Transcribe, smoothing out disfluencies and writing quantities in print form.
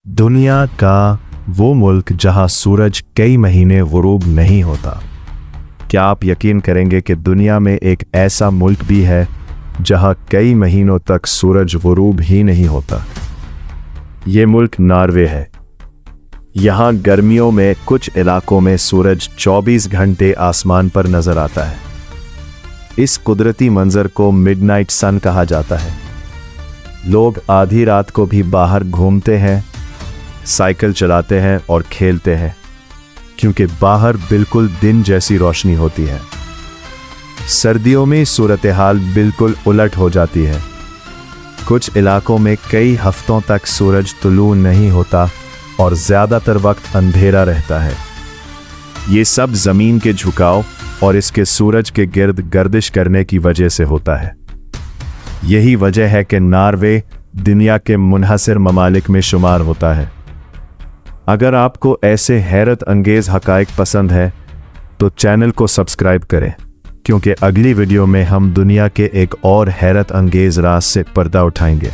दुनिया का वो मुल्क जहां सूरज कई महीने गुरूब नहीं होता। क्या आप यकीन करेंगे कि दुनिया में एक ऐसा मुल्क भी है जहां कई महीनों तक सूरज गुरूब ही नहीं होता? ये मुल्क नॉर्वे है। यहाँ गर्मियों में कुछ इलाकों में सूरज 24 घंटे आसमान पर नजर आता है। इस कुदरती मंजर को मिडनाइट सन कहा जाता है। लोग आधी रात को भी बाहर घूमते हैं, साइकिल चलाते हैं और खेलते हैं, क्योंकि बाहर बिल्कुल दिन जैसी रोशनी होती है। सर्दियों में सूरत हाल बिल्कुल उलट हो जाती है। कुछ इलाकों में कई हफ्तों तक सूरज तुलू नहीं होता और ज़्यादातर वक्त अंधेरा रहता है। ये सब ज़मीन के झुकाव और इसके सूरज के गिर्द गर्दिश करने की वजह से होता है। यही वजह है कि नॉर्वे दुनिया के मुनहसिर ममालिक में शुमार होता है। अगर आपको ऐसे हैरत अंगेज हकाइक पसंद है तो चैनल को सब्सक्राइब करें, क्योंकि अगली वीडियो में हम दुनिया के एक और हैरत अंगेज राज से पर्दा उठाएंगे।